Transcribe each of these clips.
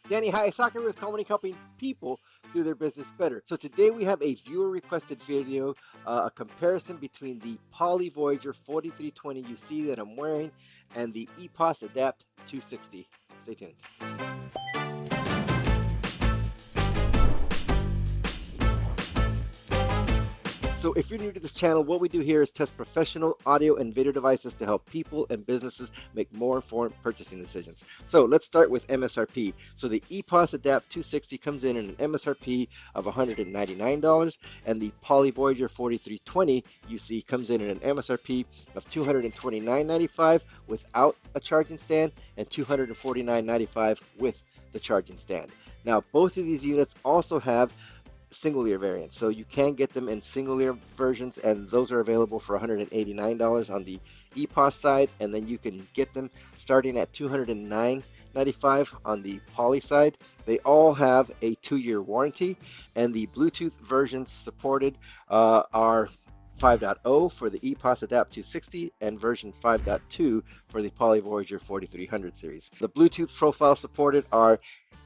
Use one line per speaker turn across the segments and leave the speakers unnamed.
Danny, hi, Soccer with Company helping people do their business better. So today we have a viewer requested video, a comparison between the Poly Voyager 4320 UC that I'm wearing and the EPOS Adapt 260. Stay tuned. So if you're new to this channel, what we do here is test professional audio and video devices to help people and businesses make more informed purchasing decisions. So let's start with MSRP. So the EPOS Adapt 260 comes in at an MSRP of $199, and the Poly Voyager 4320 UC comes in at an MSRP of $229.95 without a charging stand and $249.95 with the charging stand. Now, both of these units also have single ear variants, so you can get them in single ear versions, and those are available for $189 on the EPOS side, and then you can get them starting at $209.95 on the Poly side. They all have a 2-year warranty, and the Bluetooth versions supported are 5.0 for the EPOS Adapt 260 and version 5.2 for the Poly Voyager 4300 series. The Bluetooth profiles supported are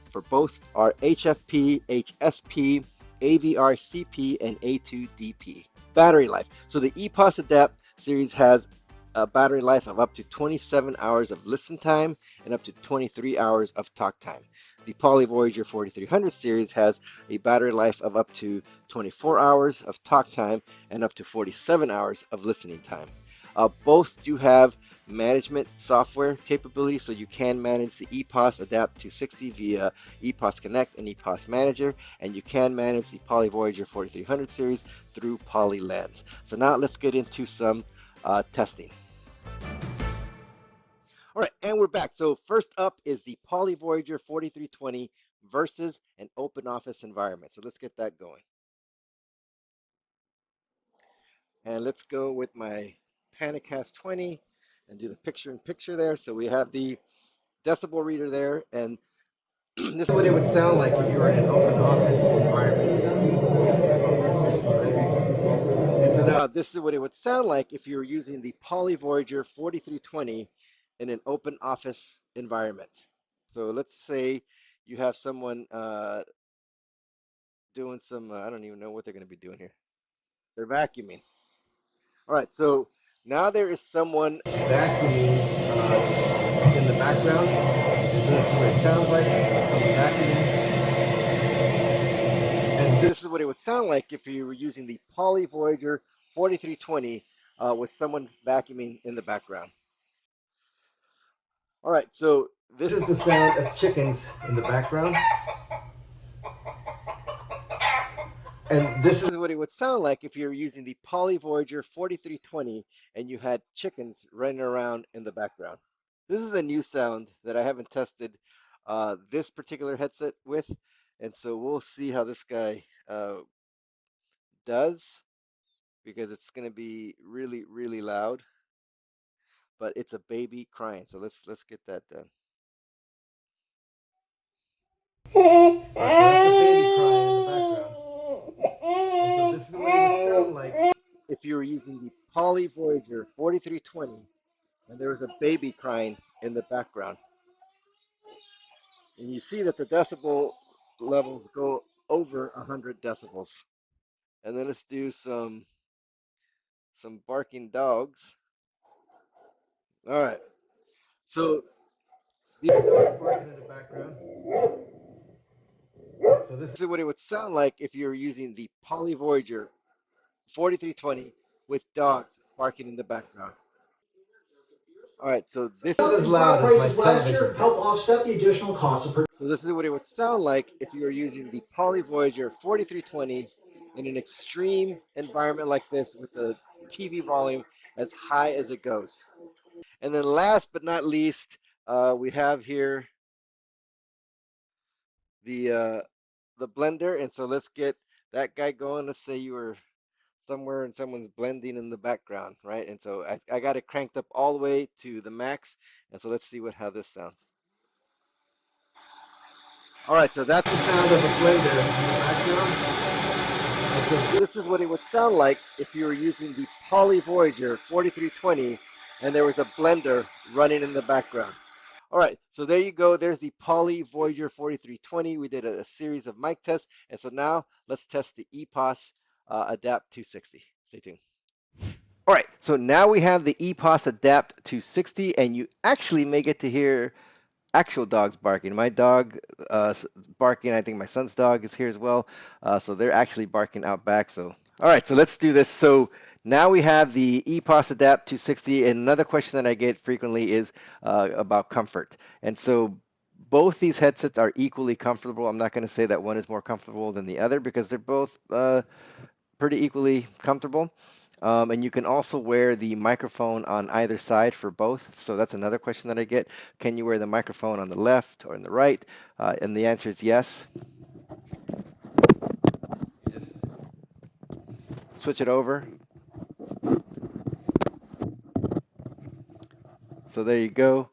for both are HFP, HSP, AVR-CP, and A2DP. Battery life. So the EPOS Adapt series has a battery life of up to 27 hours of listen time and up to 23 hours of talk time. The Poly Voyager 4300 series has a battery life of up to 24 hours of talk time and up to 47 hours of listening time. Both do have management software capability, so you can manage the EPOS Adapt 260 via EPOS Connect and EPOS Manager, and you can manage the Poly Voyager 4300 series through Poly Lens. So now let's get into some testing. All right, and we're back. So first up is the Poly Voyager 4320 versus an open office environment. So let's get that going. And let's go with my Panicast 20 and do the picture-in-picture there. So we have the decibel reader there, and this is what it would sound like if you were in an open office environment. And so now this is what it would sound like if you were using the Poly Voyager 4320 in an open office environment. So let's say you have someone doing some, I don't even know what they're going to be doing here. They're vacuuming. All right, so now there is someone vacuuming in the background. This is what it sounds like, someone vacuuming. And this is what it would sound like if you were using the Poly Voyager 4320 with someone vacuuming in the background. All right, so this is the sound of chickens in the background. And this is what it would sound like if you were using the Poly Voyager 4320 and you had chickens running around in the background. This is a new sound that I haven't tested this particular headset with, and so we'll see how this guy does, because it's going to be really, really loud. But it's a baby crying, so let's get that done. Right, so that's a baby crying in the background. And so this is what it would sound like if you were using the Poly Voyager 4320 and there was a baby crying in the background. And you see that the decibel levels go over 100 decibels. And then let's do some barking dogs. All right. So these dogs barking in the background. So this is what it would sound like if you were using the Poly Voyager 4320 with dogs barking in the background. All right, so this is as loud as my television. Help offset the additional cost of production. So this is what it would sound like if you were using the Poly Voyager 4320 in an extreme environment like this with the TV volume as high as it goes. And then last but not least, we have here the blender. And so let's get that guy going. Let's say you were somewhere and someone's blending in the background, right? And so I got it cranked up all the way to the max. And so let's see how this sounds. All right, so that's the sound of a blender in the background. And so this is what it would sound like if you were using the Poly Voyager 4320 and there was a blender running in the background. All right, so there you go. There's the Poly Voyager 4320. We did a series of mic tests, and so now let's test the EPOS Adapt 260. Stay tuned. All right, so now we have the EPOS Adapt 260, and you actually may get to hear actual dogs barking. My dog barking. I think my son's dog is here as well. So they're actually barking out back. So, all right, so let's do this. So now we have the EPOS Adapt 260. And another question that I get frequently is about comfort. And so both these headsets are equally comfortable. I'm not going to say that one is more comfortable than the other because they're both pretty equally comfortable. And you can also wear the microphone on either side for both. So that's another question that I get. Can you wear the microphone on the left or on the right? And the answer is yes. You just switch it over. So there you go.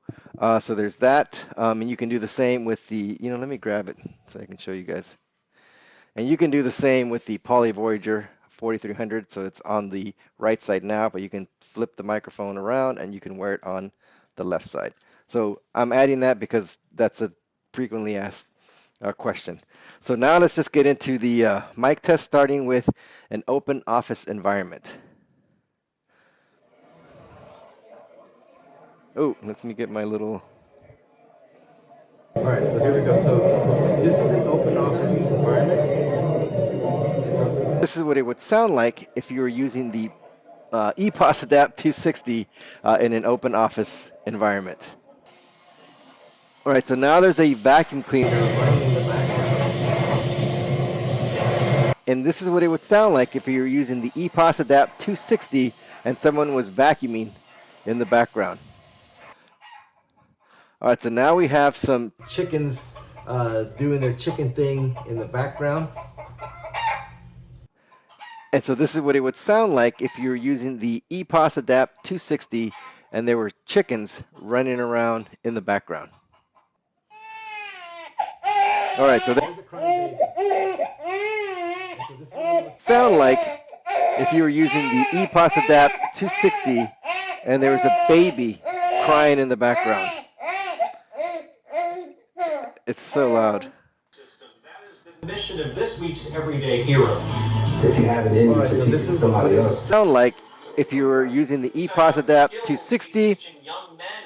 So there's that. And you can do the same with the, let me grab it so I can show you guys. And you can do the same with the Poly Voyager 4300. So it's on the right side now, but you can flip the microphone around and you can wear it on the left side. So I'm adding that because that's a frequently asked question. So now let's just get into the mic test, starting with an open office environment. Oh, let me get my little... All right, so here we go. So this is an open office environment. This is what it would sound like if you were using the EPOS Adapt 260 in an open office environment. All right, so now there's a vacuum cleaner running in the background. And this is what it would sound like if you were using the EPOS Adapt 260 and someone was vacuuming in the background. All right, so now we have some chickens doing their chicken thing in the background. And so this is what it would sound like if you were using the EPOS Adapt 260 and there were chickens running around in the background. All right, so that would sound like if you were using the EPOS Adapt 260 and there was a baby crying in the background. It's so loud.
That is the mission of this week's Everyday Hero.
If you have it in you to teach somebody else.
Sound like if you were using the EPOS Adapt 260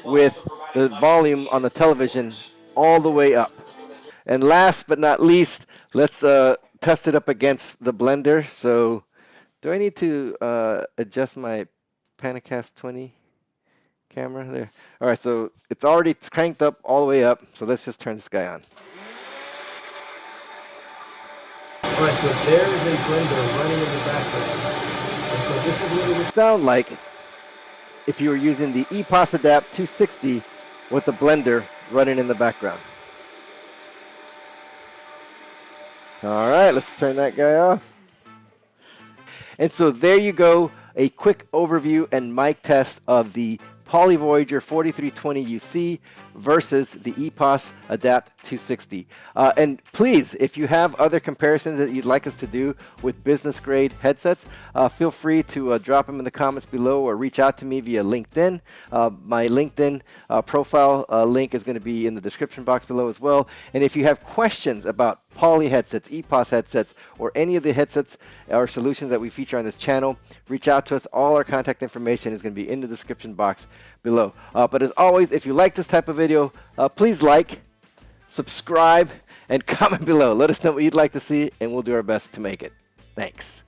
with the volume on the television all the way up. And last but not least, let's test it up against the blender. So do I need to adjust my Panacast 20 camera there? All right, so it's already cranked up all the way up. So let's just turn this guy on. All right, so there is a blender running in the background. And so this is what it would sound like if you were using the EPOS Adapt 260 with the blender running in the background. All right, let's turn that guy off. And so there you go, a quick overview and mic test of the Poly Voyager 4320 UC versus the EPOS Adapt 260. And please, if you have other comparisons that you'd like us to do with business grade headsets, feel free to drop them in the comments below or reach out to me via LinkedIn. My LinkedIn profile link is going to be in the description box below as well. And if you have questions about Poly headsets, EPOS headsets, or any of the headsets or solutions that we feature on this channel, reach out to us. All our contact information is going to be in the description box below. But as always, if you like this type of video, please like, subscribe, and comment below. Let us know what you'd like to see, and we'll do our best to make it. Thanks.